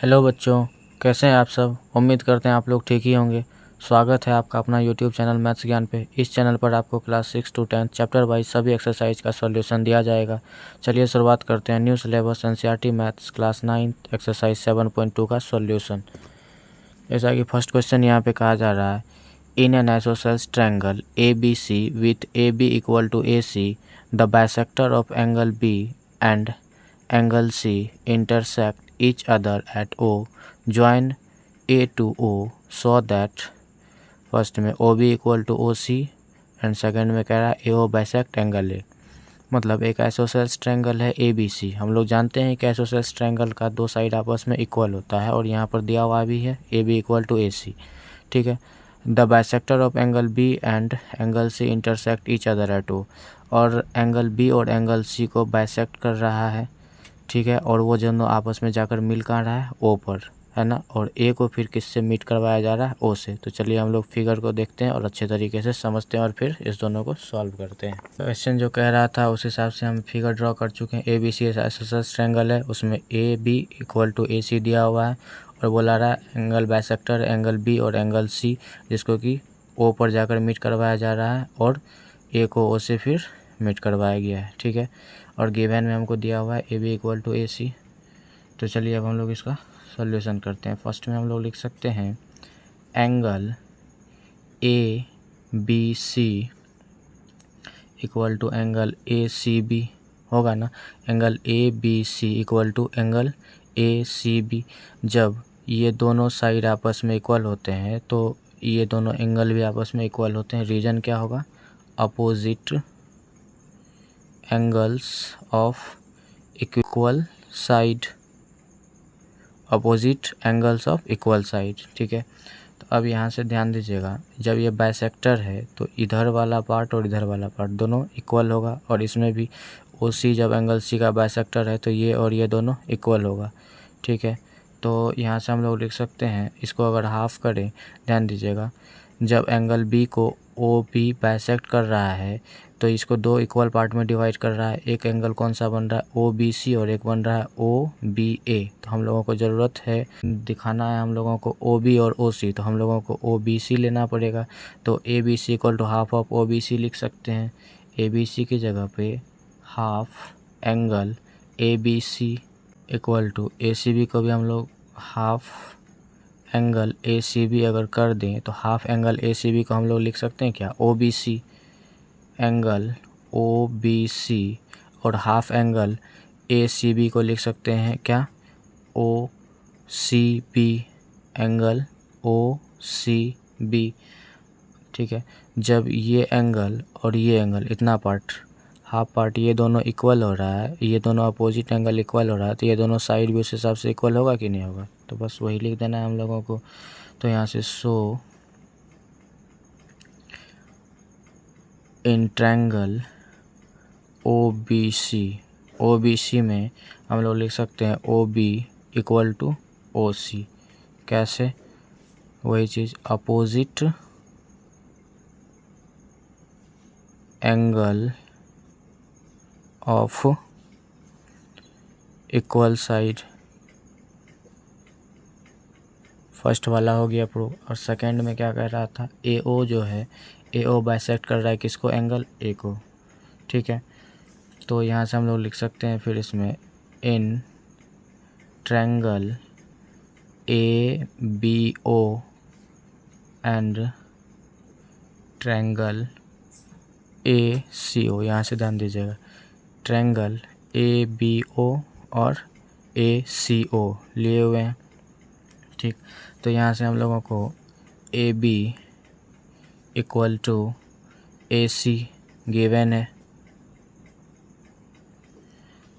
Hello बच्चों, कैसे हैं आप सब। उम्मीद करते हैं आप लोग ठीक ही होंगे। स्वागत है आपका अपना यूट्यूब चैनल मैथ्स ज्ञान पे। इस चैनल पर आपको क्लास 6 to 10 चैप्टर वाइज सभी एक्सरसाइज का सॉल्यूशन दिया जाएगा। चलिए शुरुआत करते हैं। New syllabus NCERT maths class 9 exercise 7.2 का सॉल्यूशन। जैसा कि फर्स्ट क्वेश्चन यहाँ पे कहा जा रहा है, in an isosceles triangle ABC with AB equal to AC the bisector of angle B and angle C intersect each other at O, join A to O so that first में OB equal to OC and second में कह रहा है AO bisect angle A। मतलब एक isosceles triangle है ABC। हम लोग जानते हैं कि आइसोसेलेस ट्रायंगल का दो साइड आपस में इक्वल होता है और यहाँ पर दिया हुआ भी है AB इक्वल टू AC। ठीक है। The bisector of angle B and angle C intersect each other at O, और एंगल B और एंगल C को बाइसेक्ट कर रहा है। ठीक है। और वो दोनों आपस में जाकर मिल कहाँ रहा है, O पर, है ना। और A को फिर किससे मीट करवाया जा रहा है, O से। तो चलिए हम लोग फिगर को देखते हैं और अच्छे तरीके से समझते हैं और फिर इस दोनों को सॉल्व करते हैं। क्वेश्चन जो कह रहा था उस हिसाब से हम फिगर ड्रॉ कर चुके हैं। ABC आइसोसेलेस ट्रायंगल है, उसमें AB इक्वल टू AC दिया हुआ है और बोला रहा है एंगल बाइसेक्टर एंगल B और एंगल C जिसको कि O पर जाकर मीट करवाया जा रहा है और A को O से फिर मीट करवाया गया है। ठीक है। और गिवन में हमको दिया हुआ है AB इक्वल टू AC। तो चलिए अब हम लोग इसका सॉल्यूशन करते हैं। फर्स्ट में हम लोग लिख सकते हैं angle ABC equal to angle ACB होगा ना। Angle ABC equal to angle ACB। जब ये दोनों साइड आपस में इक्वल होते हैं तो ये दोनों एंगल भी आपस में इक्वल होते हैं। रीजन क्या होगा, opposite angles of equal side, opposite angles of equal side. ठीक है। तो अब यहाँ से ध्यान दीजिएगा, जब ये बाइसेक्टर है तो इधर वाला पार्ट और इधर वाला पार्ट दोनों इक्वल होगा, और इसमें भी OC जब एंगल C का बाइसेक्टर है तो ये और ये दोनों इक्वल होगा। ठीक है। तो यहाँ से हम लोग लिख सकते हैं, इसको अगर हाफ करें, ध्यान दीजिएगा, जब एंगल B को OB बाइसेक्ट कर रहा है तो इसको दो इक्वल पार्ट में डिवाइड कर रहा है। एक एंगल कौन सा बन रहा है, OBC, और एक बन रहा है OBA। तो हम लोगों को ज़रूरत है दिखाना है हम लोगों को OB और OC, तो हम लोगों को OBC लेना पड़ेगा। तो ABC equal to half of OBC लिख सकते हैं। ABC की जगह पे half angle ABC equal to ACB को भी हम लोग हाफ एंगल ACB अगर कर दें तो हाफ एंगल ACB को हम लोग लिख सकते हैं क्या, OBC एंगल OBC, और हाफ एंगल ACB को लिख सकते हैं क्या, OCB एंगल OCB। ठीक है। जब ये एंगल और ये एंगल, इतना पार्ट, हाफ पार्ट, ये दोनों इक्वल हो रहा है, ये दोनों अपोजिट एंगल इक्वल हो रहा है, तो ये दोनों साइड भी उस हिसाब से इक्वल होगा कि नहीं होगा। तो बस वही लिख देना है हम लोगों को। तो यहाँ से सो इन ट्रायंगल OBC में हम लोग लिख सकते हैं OB इक्वल टू OC। कैसे, वही चीज़, opposite angle of equal side. First वाला हो गया प्रूव। और सेकंड में क्या कह रहा था, AO जो है, AO बाइसेक्ट कर रहा है किसको, एंगल A को। ठीक है। तो यहाँ से हम लोग लिख सकते हैं फिर इसमें in triangle ABO and triangle ACO। यहाँ से ध्यान दीजिएगा, ट्रायंगल ABO और ACO लिए हुए हैं। ठीक। तो यहाँ से हम लोगों को AB equal to AC given है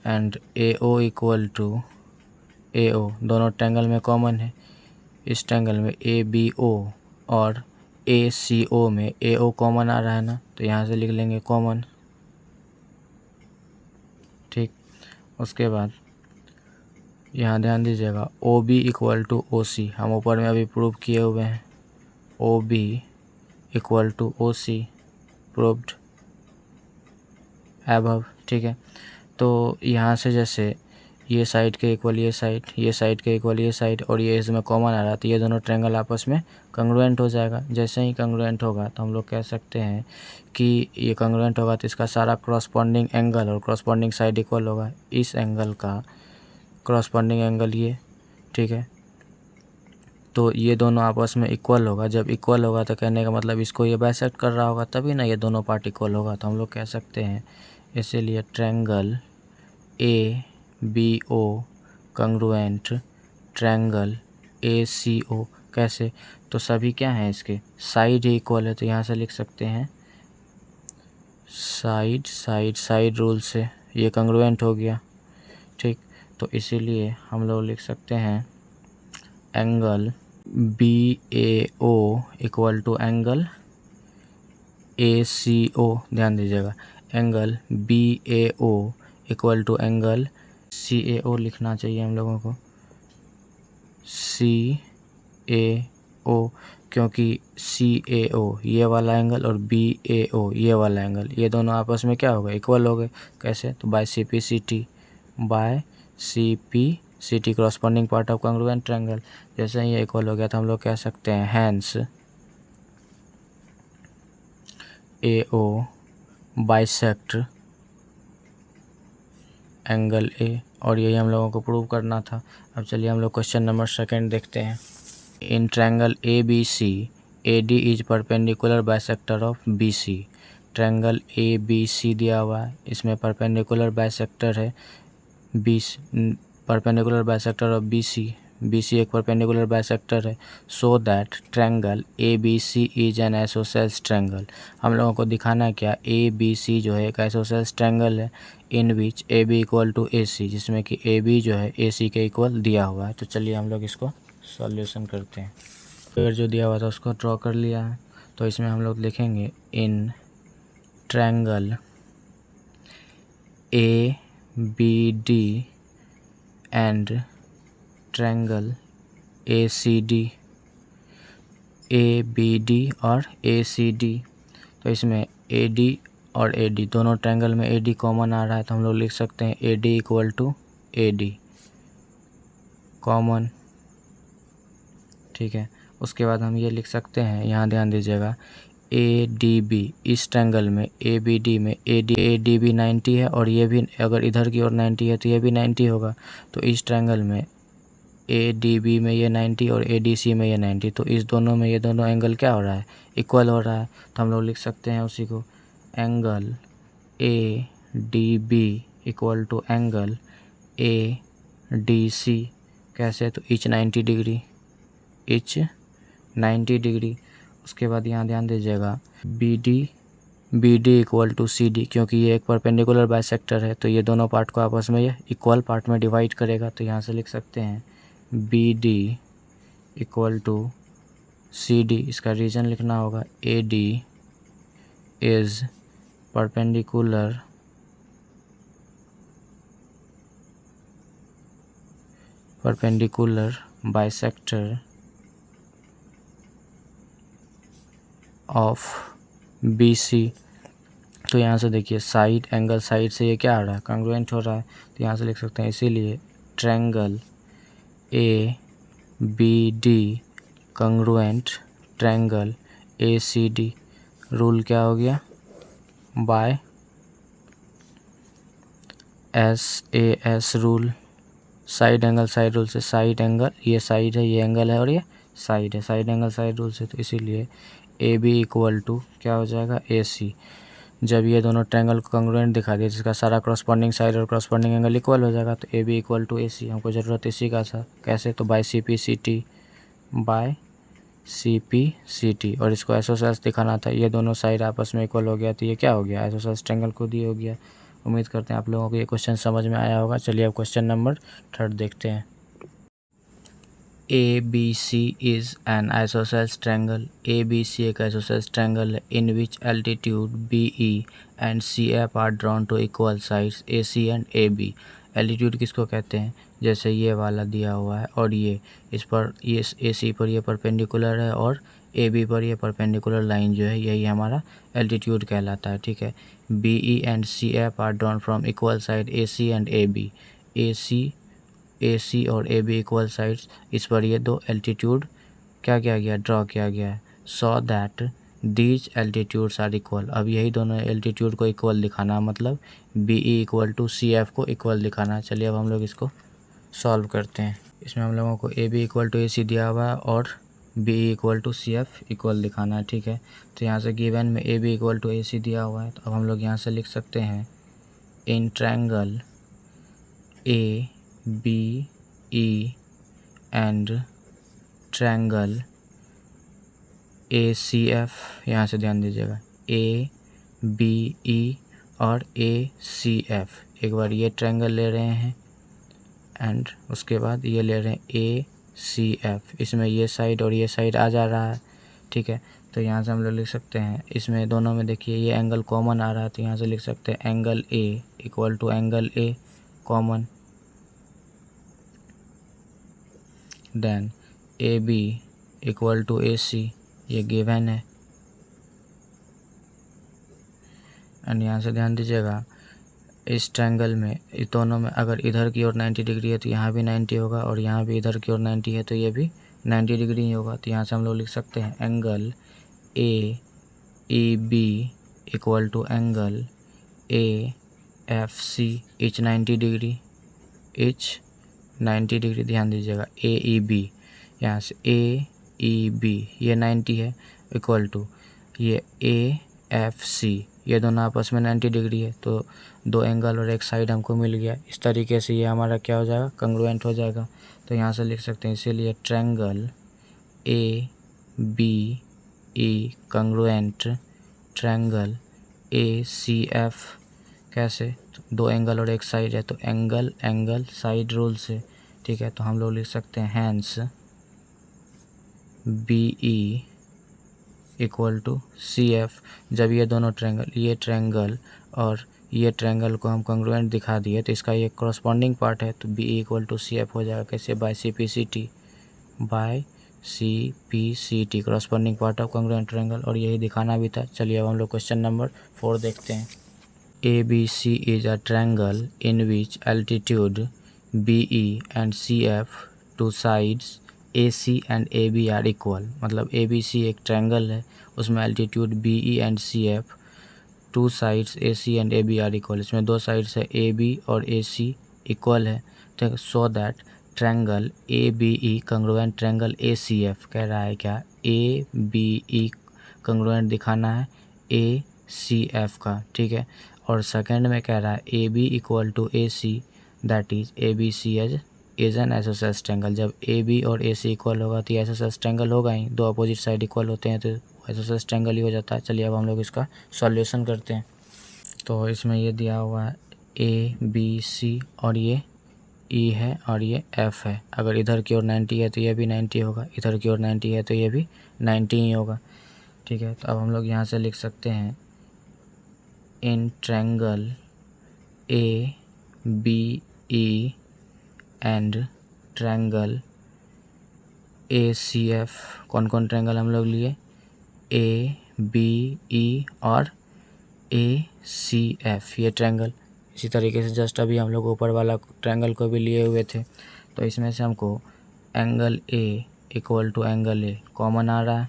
and AO equal to AO, दोनों ट्रायंगल में कॉमन है। इस ट्रायंगल में ABO और ACO में AO कॉमन आ रहा है ना, तो यहाँ से लिख लेंगे कॉमन। ठीक। उसके बाद यहाँ ध्यान दीजिएगा, OB इक्वल टू OC हम ऊपर में अभी प्रूव किए हुए हैं। OB equal to OC proved above. ठीक है। तो यहाँ से जैसे ये साइड के इक्वल ये साइड के इक्वल ये साइड, और ये इसमें कॉमन आ रहा है, तो ये दोनों ट्रायंगल आपस में कंग्रुएंट हो जाएगा। जैसे ही कंग्रुएंट होगा तो हम लोग कह सकते हैं कि ये कंग्रुएंट होगा तो इसका सारा क्रॉसपॉन्डिंग एंगल और क्रॉसपॉन्डिंग साइड इक्वल होगा। इस एंगल का क्रॉसपॉन्डिंग एंगल ये, ठीक है, तो ये दोनों आपस में इक्वल होगा। जब इक्वल होगा तो कहने का मतलब इसको ये बाइसेक्ट कर रहा होगा, तभी ना ये दोनों पार्ट इक्वल होगा। तो हम लोग कह सकते हैं इसीलिए triangle ABO congruent triangle ACO। कैसे? तो सभी क्या हैं इसके साइड ही इक्वल है, तो यहाँ से लिख सकते हैं साइड रूल से ये कंग्रुएंट हो गया, ठीक। तो इसीलिए हम लोग लिख सकते हैं angle BAO equal to angle ACO। ध्यान दीजिएगा, angle BAO equal to angle CAO लिखना चाहिए हम लोगों को, CAO, क्योंकि CAO ये वाला एंगल और BAO ये वाला एंगल, ये दोनों आपस में क्या हो गए? इक्वल हो गए। कैसे? तो by CP corresponding part of congruent triangle. जैसे ही ये इक्वल हो गया तो हम लोग कह सकते हैं hence AO bisect angle A, और यही हम लोगों को प्रूव करना था। अब चलिए हम लोग क्वेश्चन नंबर 2 देखते हैं। In triangle ABC AD is perpendicular bisector of BC। Triangle ABC दिया हुआ है, इसमें परपेंडिकुलर बाइसेक्टर है परपेंडिकुलर बाइसेक्टर ऑफ BC एक परपेंडिकुलर बाइसेक्टर है। So that triangle ABC is an isosceles triangle. हम लोगों को दिखाना है क्या? ABC जो है एक आइसोसेल्स ट्रायंगल है in which AB equal to AC, जिसमें कि AB जो है AC के इक्वल दिया हुआ है। तो चलिए हम लोग इसको सॉल्यूशन करते हैं। फिर जो दिया हुआ था उसको ड्रॉ कर लिया है, तो इसमें हम लोग लिखेंगे in triangle ABD and triangle ACD, ABD और ACD। तो इसमें AD और AD दोनों ट्रायंगल में AD कॉमन आ रहा है, तो हम लोग लिख सकते हैं AD equal to AD common, ठीक है। उसके बाद हम ये लिख सकते हैं, यहाँ ध्यान दीजिएगा, ADB इस ट्रायंगल में ABD में ADB 90 है, और ये भी अगर इधर की ओर 90 है तो ये भी 90 होगा। तो इस ट्रायंगल में ADB में ये 90 और ADC में ये 90, तो इस दोनों में ये दोनों एंगल क्या हो रहा है? इक्वल हो रहा है। तो हम लोग लिख सकते हैं उसी को, angle ADB equal to angle ADC। कैसे? तो इच 90 डिग्री। उसके बाद यहाँ ध्यान दीजिएगा, BD इक्वल टू CD, क्योंकि ये एक परपेंडिकुलर बाइसेक्टर है, तो ये दोनों पार्ट को आपस में ये इक्वल पार्ट में डिवाइड करेगा। तो यहाँ से लिख सकते हैं BD इक्वल टू CD। इसका रीजन लिखना होगा, AD is perpendicular bisector of BC। तो यहाँ से देखिए साइड एंगल साइड से ये क्या आ रहा है? कंग्रुएंट हो रहा है। तो यहाँ से लिख सकते हैं इसीलिए triangle ABD congruent triangle ACD। Rule क्या हो गया? By SAS rule, side angle side rule से। साइड एंगल ये साइड है, ये एंगल है, और ये साइड है, साइड एंगल साइड रूल से। तो इसीलिए AB इक्वल टू क्या हो जाएगा? AC। जब ये दोनों ट्रायंगल को कंग्रुएंट दिखा दिया, जिसका सारा क्रॉसपॉन्डिंग साइड और क्रॉसपॉन्डिंग एंगल इक्वल हो जाएगा, तो AB इक्वल टू AC। हमको ज़रूरत इसी का था। कैसे? तो बाय CP/CT, और इसको आइसोसेल्स दिखाना था। ये दोनों साइड आपस में इक्वल हो गया, तो ये क्या हो गया? आइसोसेल्स ट्रायंगल खुद ही हो गया। उम्मीद करते हैं आप लोगों को ये क्वेश्चन समझ में आया होगा। चलिए अब क्वेश्चन नंबर 3 देखते हैं। ABC is an isosceles triangle. ABC एक आइसोसेल्स ट्रायंगल है in which altitude BE and CF are drawn to equal sides AC and AB। Altitude किसको कहते हैं? जैसे ये वाला दिया हुआ है, और ये इस पर ये AC पर ये परपेंडिकुलर है, और AB पर ये परपेंडिकुलर लाइन जो है यही हमारा एल्टीट्यूड कहलाता है, ठीक है। BE and CF are drawn from equal side AC and AB। A C और ए बी इक्वल साइड्स, इस पर ये दो एल्टीट्यूड क्या किया गया, ड्रॉ किया गया है। So that these altitudes are equal, अब यही दोनों एल्टीट्यूड को इक्वल दिखाना, मतलब B E equal to C F को इक्वल दिखाना। चलिए अब हम लोग इसको सॉल्व करते हैं। इसमें हम लोगों को A B equal to A C दिया हुआ है और B E equal to C F equal दिखाना है, ठीक है। तो यहाँ से गिवन में A B equal to A C दिया हुआ है, तो अब हम लोग यहाँ से लिख सकते हैं in triangle A B E and triangle A C F, यहाँ से ध्यान दीजिएगा ए बी ई और ए सी एफ, एक बार ये ट्रायंगल ले रहे हैं एंड उसके बाद ये ले रहे हैं ए सी एफ, इसमें ये साइड और ये साइड आ जा रहा है, ठीक है। तो यहाँ से हम लोग लिख सकते हैं, इसमें दोनों में देखिए ये एंगल कॉमन आ रहा है, तो यहाँ से लिख सकते हैं angle A equal to angle A common, then A B equal to A C, ये गिवन है। एंड यहाँ से ध्यान दीजिएगा इस ट्रायंगल में, इस दोनों में अगर इधर की ओर 90 डिग्री है तो यहाँ भी 90 होगा, और यहाँ भी इधर की ओर 90 है तो ये भी 90 डिग्री ही होगा। तो यहाँ से हम लोग लिख सकते हैं angle A E B equal to angle A F C each 90 degree, each 90 degree, ध्यान दीजिएगा ए ई बी, यहाँ से ए ई बी ये 90 है इक्वल टू ये ए एफ सी, ये दोनों आपस में 90 डिग्री है, तो दो एंगल और एक साइड हमको मिल गया। इस तरीके से ये हमारा क्या हो जाएगा, कंग्रुएंट हो जाएगा। तो यहाँ से लिख सकते हैं इसीलिए triangle A B E congruent triangle A C F, कैसे, तो दो एंगल और एक साइड है तो एंगल एंगल साइड रूल से, ठीक है। तो हम लोग लिख सकते हैं hence B E equal to C F, जब ये दोनों ट्रायंगल, ये ट्रायंगल और ये ट्रायंगल को हम कंग्रुएंट दिखा दिए तो इसका ये कॉरस्पॉन्डिंग पार्ट है, तो B E equal to C F हो जाएगा, कैसे, by C P C T, by C P C T corresponding part of congruent triangle, और यही दिखाना भी था। चलिए अब हम लोग क्वेश्चन नंबर 4 देखते हैं। A B C is a triangle in which altitude B E and C F, two sides A C and A B are equal, मतलब ए बी सी एक ट्रायंगल है, उसमें altitude B E and C F, two sides A C and A B are equal, इसमें दो sides है A B और ए सी equal है, ठीक। So that triangle A B E congruent triangle A C F, कह रहा है क्या, ए बी ई कंग्रुएंट दिखाना है ए सी एफ का, ठीक है। और सेकंड में कह रहा है A B equal to A C, that is A B C is an isosceles triangle, जब ए बी और ए सी इक्वल होगा तो ये आइसोसेलेस ट्रायंगल होगा ही, दो अपोजिट साइड इक्वल होते हैं तो आइसोसेलेस ट्रायंगल ही हो जाता है। चलिए अब हम लोग इसका सॉल्यूशन करते हैं। तो इसमें ये दिया हुआ है ए बी सी और ये ई है और ये एफ है, अगर इधर की ओर 90 है तो ये भी 90 होगा, इधर की ओर 90 है तो ये भी 90 ही होगा, ठीक है। तो अब हम लोग यहाँ से लिख सकते हैं in triangle A B E and triangle A C F, कौन कौन ट्रायंगल हम लोग लिए, ए बी ई और ए सी एफ, ये ट्रायंगल। इसी तरीके से जस्ट अभी हम लोग ऊपर वाला ट्रायंगल को भी लिए हुए थे, तो इसमें से हमको angle A equal to angle A common आ रहा है,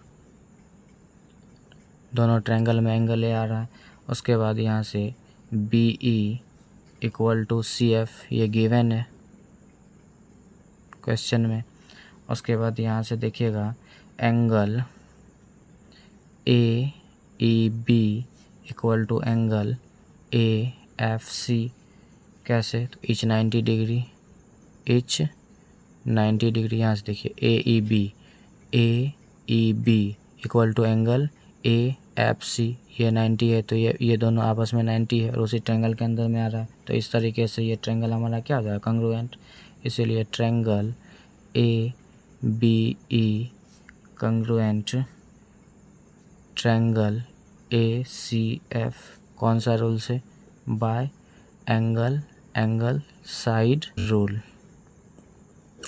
दोनों ट्रायंगल में एंगल ए आ रहा है। उसके बाद यहाँ से B E equal to C F, ये गिवन है क्वेश्चन में। उसके बाद यहाँ से देखिएगा angle A E B equal to angle A F C, कैसे, तो इच 90 डिग्री, इच 90 डिग्री, यहाँ से देखिए A E B equal to angle A F C, ये 90 है तो ये दोनों आपस में 90 है और उसी ट्रायंगल के अंदर में आ रहा है, तो इस तरीके से ये ट्रायंगल हमारा क्या हो जाएगा, कंग्रुएंट। इसीलिए triangle A B E congruent triangle A C F, कौन सा रूल से, by angle angle side rule.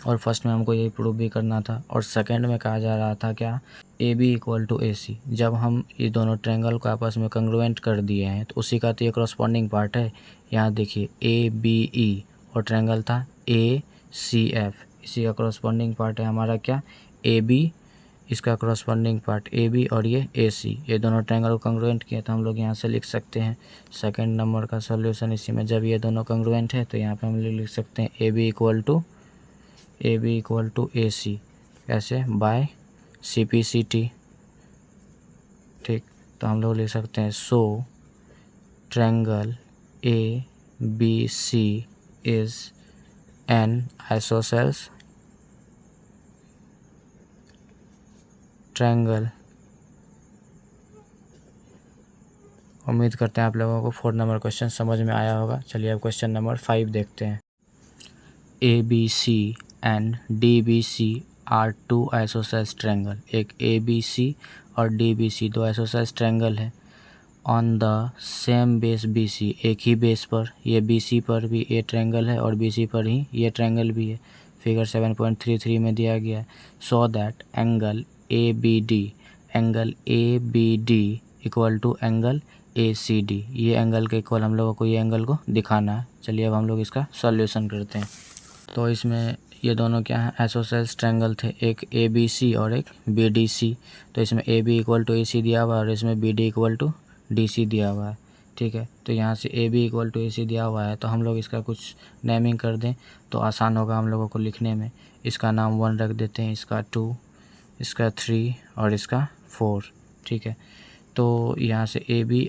और फर्स्ट में हमको यही प्रूव भी करना था, और सेकंड में कहा जा रहा था क्या, ए बी इक्वल टू ए सी, जब हम ये दोनों ट्रायंगल को आपस में कंग्रुएंट कर दिए हैं तो उसी का तो ये कॉरस्पॉन्डिंग पार्ट है। यहाँ देखिए ए बी ई और ट्रायंगल था ACF। इसी का करस्पॉन्डिंग पार्ट है हमारा क्या, AB, इसका करस्पॉन्डिंग पार्ट AB और ये AC। ये दोनों ट्रायंगल को कंग्रुएंट किया तो हम लोग यहाँ से लिख सकते हैं सेकंड नंबर का सॉल्यूशन इसी में। जब ये दोनों कंग्रुएंट है तो यहाँ पे हम लोग लिख सकते हैं AB इक्वल टू AC, कैसे, बाय CPCT। ठीक, तो हम लोग लिख सकते हैं so triangle ABC is an isosceles triangle. उम्मीद करते हैं आप लोगों को 4 नंबर क्वेश्चन समझ में आया होगा। चलिए अब क्वेश्चन नंबर 5 देखते हैं। ABC and DBC are 2 isosceles triangle. एक ABC और DBC 2 आइसोसेल्स ट्रायंगल है on the same base BC, एक ही बेस पर। ये BC पर भी ये ट्रायंगल है और BC पर ही ये ट्रायंगल भी है, फिगर 7.33 में दिया गया है। So that angle ABD equal to angle ACD, ये एंगल के इक्वल हम लोगों को ये एंगल को दिखाना है। चलिए अब हम लोग इसका सॉल्यूशन करते हैं। तो इसमें ये दोनों क्या हैं, आइसोसेल्स ट्रायंगल थे, एक ABC और एक BDC। तो इसमें AB इक्वल टू AC दिया हुआ है और इसमें BD इक्वल टू DC दिया हुआ है। ठीक है, तो यहाँ से AB इक्वल टू AC दिया हुआ है तो हम लोग इसका कुछ नेमिंग कर दें तो आसान होगा हम लोगों को लिखने में। इसका नाम 1 रख देते हैं, इसका 2, इसका 3 और इसका 4। ठीक है, तो यहाँ से AB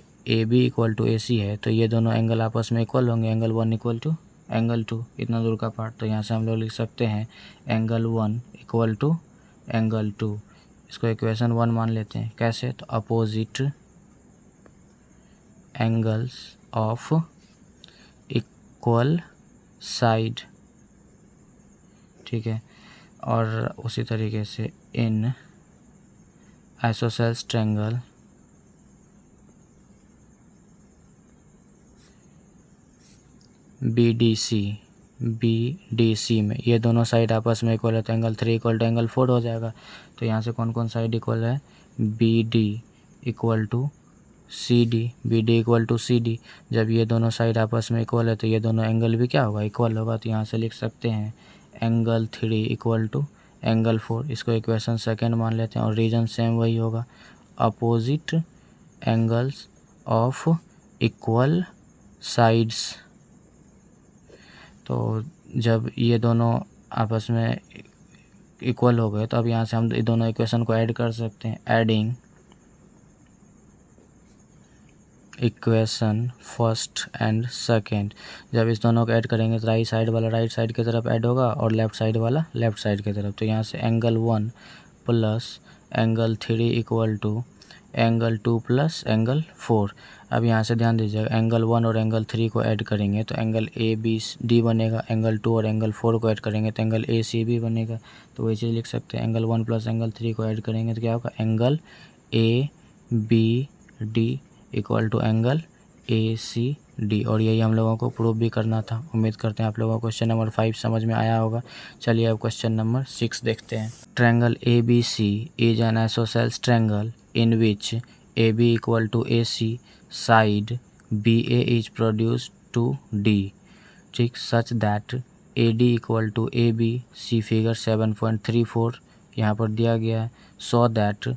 इक्वल टू AC है तो ये दोनों एंगल आपस में इक्वल होंगे, एंगल 1 इक्वल टू एंगल 2, इतना दूर का पार्ट। तो यहाँ से हम लोग लिख सकते हैं एंगल 1 इक्वल टू एंगल 2। इसको इक्वेशन 1 मान लेते हैं, कैसे, तो opposite angles of equal side. ठीक है, और उसी तरीके से इन आइसोसेल्स ट्रायंगल BDC में ये दोनों साइड आपस में इक्वल है तो एंगल 3 इक्वल टू एंगल 4 हो जाएगा। तो यहाँ से कौन कौन साइड इक्वल है, BD इक्वल टू CD। जब ये दोनों साइड आपस में इक्वल है तो ये दोनों एंगल भी क्या होगा, इक्वल होगा। तो यहाँ से लिख सकते हैं एंगल 3 इक्वल टू एंगल 4। इसको इक्वेशन सेकेंड मान लेते हैं और रीजन सेम वही होगा, opposite angles of equal sides. तो जब ये दोनों आपस में इक्वल हो गए तो अब यहाँ से हम दोनों इक्वेशन को ऐड कर सकते हैं। Adding equation first and second, जब इस दोनों को ऐड करेंगे तो राइट साइड वाला राइट साइड की तरफ ऐड होगा और लेफ़्ट साइड वाला लेफ़्ट साइड की तरफ। तो यहाँ से angle 1 plus angle 3 equal to angle 2 plus angle 4। अब यहाँ से ध्यान दीजिएगा, एंगल 1 और एंगल 3 को ऐड करेंगे तो एंगल ABD बनेगा, एंगल 2 और एंगल 4 को ऐड करेंगे तो एंगल ACB बनेगा। तो वही चीज़ लिख सकते हैं, एंगल 1 प्लस एंगल 3 को ऐड करेंगे तो क्या होगा, angle ABD equal to angle ACD। और यही हम लोगों को प्रूव भी करना था। उम्मीद करते हैं आप लोगों को क्वेश्चन नंबर 5 समझ में आया होगा। चलिए अब क्वेश्चन नंबर 6 देखते हैं। Triangle ABC is an isosceles triangle in which AB equal to AC side BA is produced to D, ठीक, such that AD equal to AB, see figure 7.34 यहाँ पर दिया गया है। so that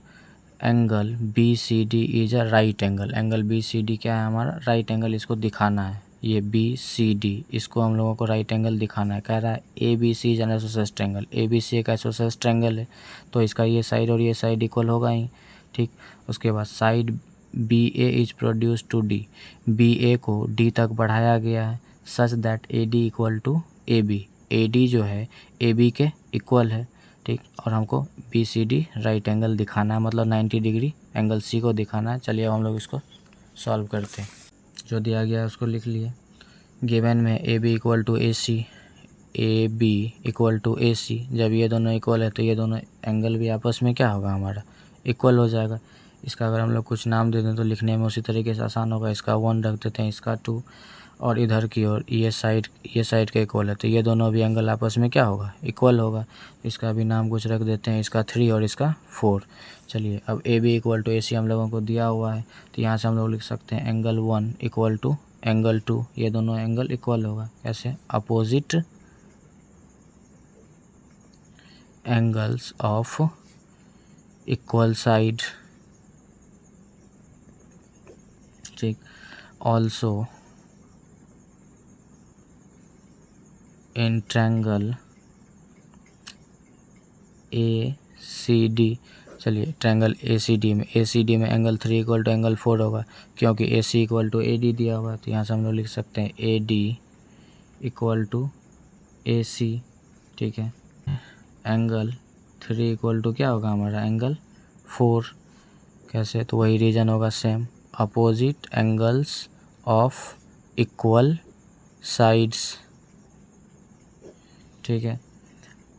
angle BCD is a right angle. Angle BCD क्या है हमारा, right angle, इसको दिखाना है। ये BCD, इसको हम लोगों को राइट एंगल दिखाना है। कह रहा है ABC is an isosceles triangle, ABC एक आइसोसेल्स ट्रायंगल है तो इसका ये साइड और ये साइड इक्वल होगा ही। ठीक, उसके बाद side BA is produce to D, BA को D तक बढ़ाया गया है such that AD equal to AB, AD जो है AB के इक्वल है। ठीक, और हमको BCD राइट एंगल दिखाना है, मतलब 90 डिग्री एंगल C को दिखाना है। चलिए अब हम लोग इसको सॉल्व करते हैं। जो दिया गया है उसको लिख लिए। गिवन में AB equal to AC, AB equal to AC, जब ये दोनों इक्वल है तो ये दोनों एंगल भी आपस में क्या होगा, हमारा इक्वल हो जाएगा। इसका अगर हम लोग कुछ नाम दे दें तो लिखने में उसी तरीके से आसान होगा। इसका 1 रख देते हैं, इसका 2, और इधर की ओर ये साइड के इक्वल है तो ये दोनों भी एंगल आपस में क्या होगा, इक्वल होगा। इसका भी नाम कुछ रख देते हैं, इसका 3 और इसका 4। चलिए अब AB इक्वल टू AC हम लोगों को दिया हुआ है तो यहाँ से हम लोग लिख सकते हैं एंगल 1 इक्वल टू एंगल 2, ये दोनों एंगल इक्वल होगा। कैसे? Opposite angles of equal side, ठीक। ऑल्सो इन ट्रायंगल ACD, चलिए ट्रायंगल ACD में एंगल 3 इक्वल टू एंगल 4 होगा, क्योंकि AC इक्वल टू AD दिया हुआ है, तो यहाँ से हम लोग लिख सकते हैं AD इक्वल टू AC, ठीक है। एंगल 3 इक्वल टू क्या होगा हमारा? एंगल 4। कैसे? तो वही रीजन होगा same, opposite angles of equal sides, ठीक है।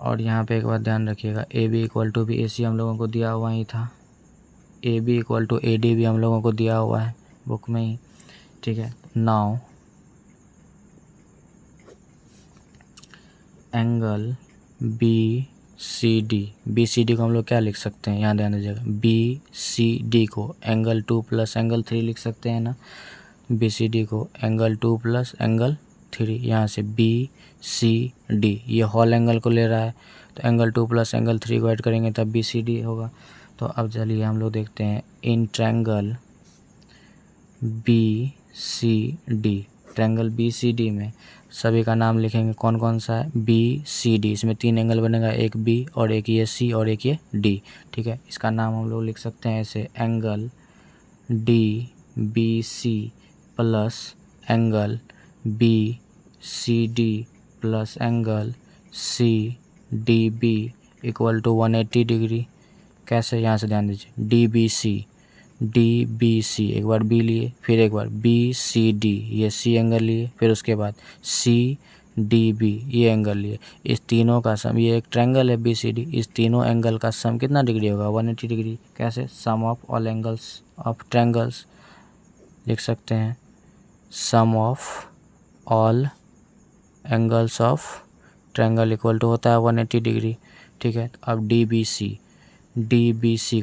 और यहाँ पे एक बात ध्यान रखिएगा, AB इक्वल टू भी AC हम लोगों को दिया हुआ ही था, AB इक्वल टू AD भी हम लोगों को दिया हुआ है बुक में ही, ठीक है। नाउ एंगल BCD को हम लोग क्या लिख सकते हैं? यहाँ ध्यान दीजिएगा, BCD को एंगल 2 प्लस एंगल 3 लिख सकते हैं ना। BCD को एंगल 2 प्लस एंगल 3, यहाँ से BCD ये होल एंगल को ले रहा है, तो एंगल 2 प्लस एंगल 3 को ऐड करेंगे तब BCD होगा। तो अब चलिए हम लोग देखते हैं, in triangle BCD, triangle BCD में सभी का नाम लिखेंगे, कौन कौन सा है? BCD, इसमें 3 एंगल बनेगा, एक B और एक ये C और एक ये D, ठीक है। इसका नाम हम लोग लिख सकते हैं ऐसे, angle DBC plus angle BCD plus angle CDB equal to 180 degree. कैसे? यहाँ से ध्यान दीजिए, DBC एक बार B लिए, फिर एक बार BCD ये C एंगल लिए, फिर उसके बाद CDB ये एंगल लिए। इस तीनों का सम, ये एक ट्रायंगल है BCD, इस तीनों एंगल का सम कितना डिग्री होगा? 180 डिग्री। कैसे? Sum of all angles of triangles लिख सकते हैं, sum of all angles of triangle equal to होता है 180 डिग्री, ठीक है। अब DBC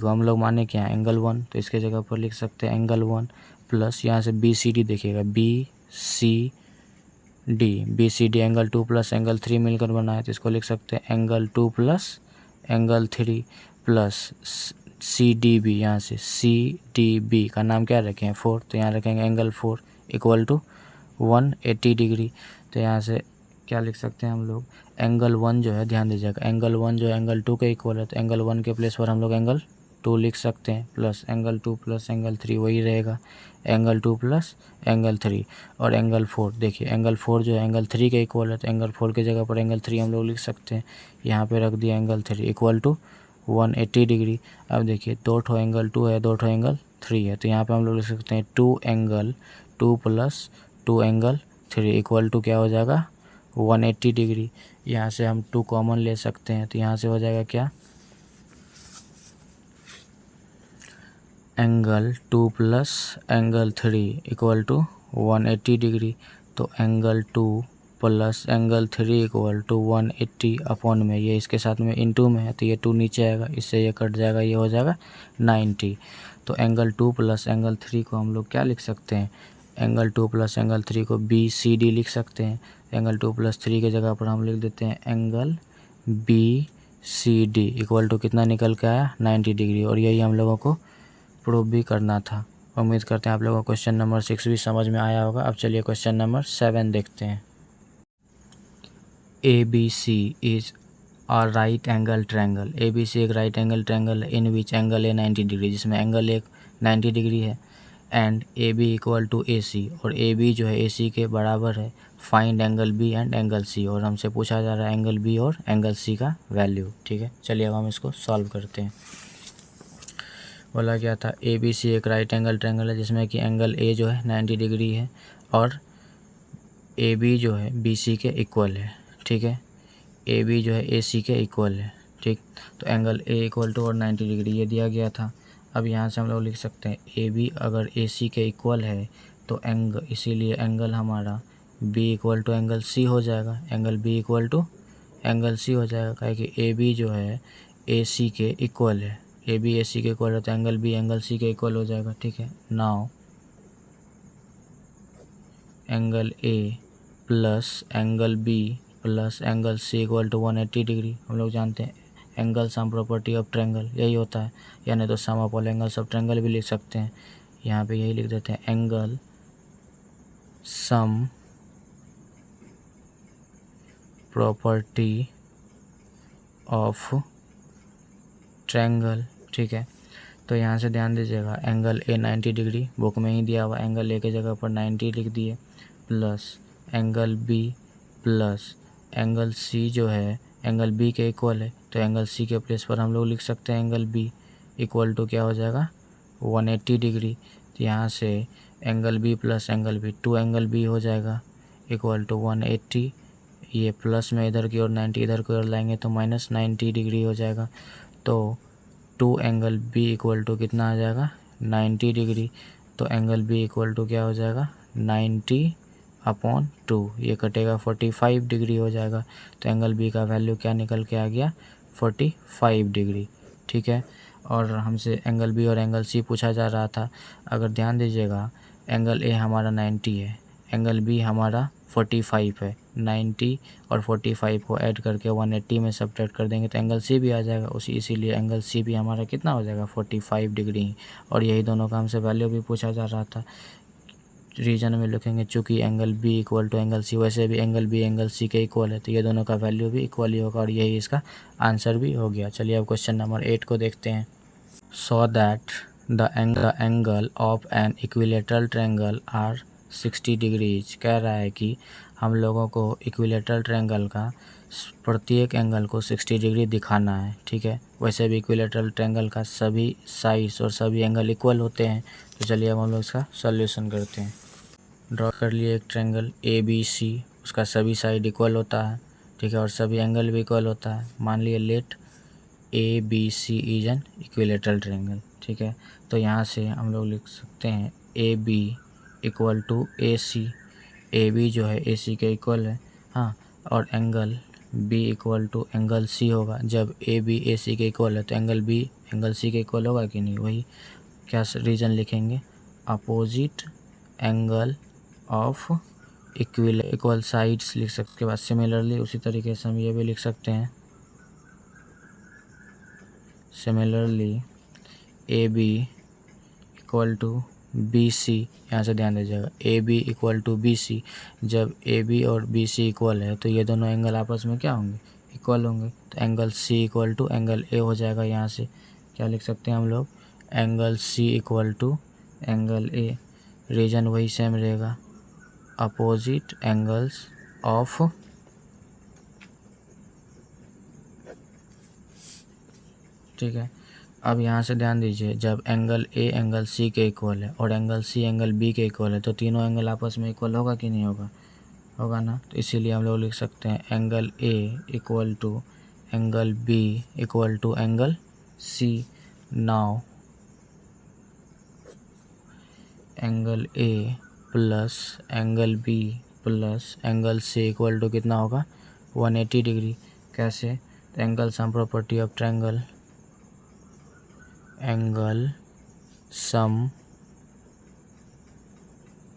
को हम लोग माने क्या है? एंगल 1, तो इसके जगह पर लिख सकते हैं एंगल 1 प्लस यहाँ से BCD देखिएगा, BCD एंगल 2 प्लस एंगल 3 मिलकर बना है, तो इसको लिख सकते हैं angle 2 plus angle 3 plus CDB, यहाँ से CDB का नाम क्या रखें? 4, तो यहाँ रखेंगे एंगल 4 इक्वल टू 180 डिग्री। तो यहाँ से क्या लिख सकते हैं हम लोग? एंगल 1 जो है, ध्यान दीजिएगा, एंगल 1 जो है एंगल 2 के इक्वल है, तो एंगल 1 के प्लेस पर हम लोग एंगल 2 लिख सकते हैं, प्लस एंगल 2 प्लस एंगल 3 वही रहेगा, एंगल 2 प्लस एंगल 3। और एंगल 4 देखिए, एंगल 4 जो है एंगल 3 के इक्वल है, तो एंगल 4 की जगह पर एंगल 3 हम लोग लिख सकते हैं, यहाँ पे रख दिया एंगल 3 इक्वल टू 180 डिग्री। अब देखिए, 2 ठो एंगल 2 है, 2 ठो एंगल 3 है, तो यहाँ पे हम लोग लिख सकते हैं 2 angle 2 plus 2 angle 3 equal to क्या हो जाएगा? 180 डिग्री। यहाँ से हम 2 कॉमन ले सकते हैं, तो यहाँ से हो जाएगा क्या? Angle 2 plus angle 3 equal to 180 degree. तो angle 2 plus angle 3 equal to 180 upon में, ये इसके साथ में इनटू में है, तो ये 2 नीचे आएगा, इससे ये कट जाएगा, ये हो जाएगा 90। तो एंगल 2 प्लस एंगल 3 को हम लोग क्या लिख सकते हैं? एंगल 2 प्लस एंगल 3 को BCD लिख सकते हैं। एंगल 2 प्लस 3 की जगह पर हम लिख देते हैं एंगल BCD इक्वल टू कितना निकल के आया? 90 डिग्री। और यही हम लोगों को प्रूव भी करना था। उम्मीद करते हैं आप लोगों को क्वेश्चन नंबर 6 भी समझ में आया होगा। अब चलिए क्वेश्चन नंबर 7 देखते हैं। ABC is a right angle triangle. ABC एक राइट एंगल ट्रायंगल है, इन विच एंगल है 90 डिग्री, जिसमें एंगल एक 90 डिग्री है, and AB equal to AC, और AB जो है AC के बराबर है। Find angle B and angle C, और हमसे पूछा जा रहा है एंगल B और एंगल C का वैल्यू, ठीक है। चलिए अब हम इसको सॉल्व करते हैं। बोला क्या था? ABC एक राइट एंगल ट्रायंगल है जिसमें कि एंगल A जो है 90 डिग्री है, और AB जो है BC के इक्वल है, ठीक है। AB जो है AC के इक्वल है, ठीक। तो एंगल A इक्वल टू और 90 डिग्री ये दिया गया था। अब यहाँ से हम लोग लिख सकते हैं AB अगर AC के इक्वल है तो इसीलिए एंगल हमारा B equal to angle C हो जाएगा, angle B equal to angle C हो जाएगा, क्या कि AB जो है AC के इक्वल है, AB AC के इक्वल है, तो एंगल B एंगल C के इक्वल हो जाएगा, ठीक है। Now angle A plus angle B plus angle C equal to 180 degree. हम लोग जानते हैं angle sum property of triangle यही होता है, यानी तो sum of all angles of triangle भी लिख सकते हैं। यहाँ पे यही लिख देते हैं angle sum property of triangle. ठीक है, तो यहाँ से ध्यान दीजिएगा एंगल ए 90 डिग्री बुक में ही दिया हुआ, एंगल ए की जगह पर 90 लिख दिए, plus angle B plus angle C जो है एंगल बी के इक्वल है, तो एंगल सी के प्लेस पर हम लोग लिख सकते हैं एंगल बी इक्वल टू क्या हो जाएगा 180 डिग्री। तो यहाँ से angle B plus angle B 2 angle B हो जाएगा इक्वल टू 180, ये प्लस में इधर की ओर 90 इधर की ओर लाएंगे तो माइनस 90 डिग्री हो जाएगा। तो 2 एंगल बी इक्वल टू कितना आ जाएगा 90 डिग्री। तो एंगल बी इक्वल टू क्या हो जाएगा 90/2, ये कटेगा 45 डिग्री हो जाएगा। तो एंगल बी का वैल्यू क्या निकल के आ गया 45 डिग्री। ठीक है, और हमसे एंगल बी और एंगल सी पूछा जा रहा था। अगर ध्यान दीजिएगा एंगल ए हमारा 90 है, एंगल बी हमारा 45 है, 90 और 45 को ऐड करके 180 में सब्ट्रैक्ट कर देंगे तो एंगल सी भी आ जाएगा इसीलिए एंगल सी भी हमारा कितना हो जाएगा 45 डिग्री। और यही दोनों का हमसे वैल्यू भी पूछा जा रहा था। रीजन में लिखेंगे चूँकि angle B equal to angle C, वैसे भी एंगल बी एंगल सी के इक्वल है तो ये दोनों का वैल्यू भी इक्वल ही होगा और यही इसका आंसर भी हो गया। चलिए अब क्वेश्चन नंबर 8 को देखते हैं। So that the angle of an equilateral triangle are 60 degrees. कह रहा है कि हम लोगों को इक्विलेटरल ट्रायंगल का प्रत्येक एंगल को 60 डिग्री दिखाना है। ठीक है, वैसे भी इक्विलेटरल ट्रायंगल का सभी साइड्स और सभी एंगल इक्वल होते हैं। तो चलिए अब हम लोग इसका सॉल्यूशन करते हैं। ड्रॉ कर लिए एक ट्रायंगल ABC, उसका सभी साइड इक्वल होता है। ठीक है, और सभी एंगल भी इक्वल होता है। मान लिए let ABC is an equilateral triangle. ठीक है, तो यहाँ से हम लोग लिख सकते हैं AB equal to AC। AB जो है AC के इक्वल है, हाँ, और angle B equal to angle C होगा। जब AB AC के इक्वल है तो एंगल B एंगल C के इक्वल होगा कि नहीं, वही क्या रीजन लिखेंगे opposite angle of equal sides लिख सकते। उसके बाद सिमिलरली उसी तरीके से हम ये भी लिख सकते हैं similarly AB equal to BC। यहाँ से ध्यान दीजिएगा AB इक्वल टू BC, जब AB और BC इक्वल है तो ये दोनों एंगल आपस में क्या होंगे इक्वल होंगे। तो angle C equal to angle A हो जाएगा। यहाँ से क्या लिख सकते हैं हम लोग angle C equal to angle A, reason वही सेम रहेगा अपोजिट एंगल्स ऑफ ठीक है। अब यहाँ से ध्यान दीजिए जब एंगल A एंगल C के इक्वल है और एंगल C एंगल B के इक्वल है तो तीनों एंगल आपस में इक्वल होगा कि नहीं होगा, होगा ना। तो इसीलिए हम लोग लिख सकते हैं angle A equal to angle B equal to angle C। Now angle A plus angle B plus angle C equal to कितना होगा 180 डिग्री। कैसे, तो angle sum property of triangle, angle sum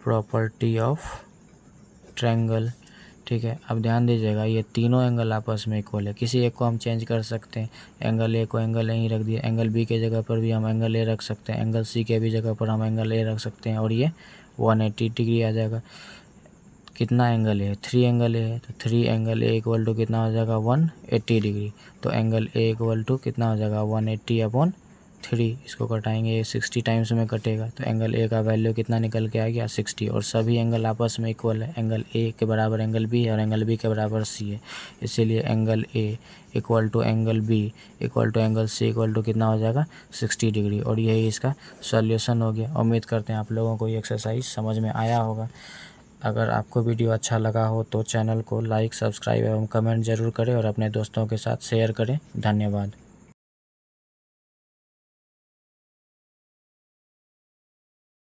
property of triangle. ठीक है, अब ध्यान दीजिएगा ये तीनों एंगल आपस में इक्वल है, किसी एक को हम चेंज कर सकते हैं। एंगल A को एंगल A ही रख दिया, एंगल B के जगह पर भी हम एंगल A रख सकते हैं, एंगल C के भी जगह पर हम एंगल A रख सकते हैं और ये 180 डिग्री आ जाएगा। कितना एंगल है 3 एंगल है तो 3 एंगल A इक्वल टू कितना हो जाएगा 180 डिग्री। तो एंगल A इक्वल टू कितना हो जाएगा 180/3, इसको कटाएंगे ये 60 टाइम्स में कटेगा तो एंगल A का वैल्यू कितना निकल के आ गया 60। और सभी एंगल आपस में इक्वल है, एंगल A के बराबर एंगल B है और एंगल B के बराबर C है, इसीलिए angle A equal to angle B equal to angle C equal to कितना हो जाएगा 60 डिग्री। और यही इसका सॉल्यूशन हो गया। उम्मीद करते हैं आप लोगों को ये एक्सरसाइज समझ में आया होगा। अगर आपको वीडियो अच्छा लगा हो तो चैनल को लाइक सब्सक्राइब एवं कमेंट ज़रूर करें और अपने दोस्तों के साथ शेयर करें। धन्यवाद।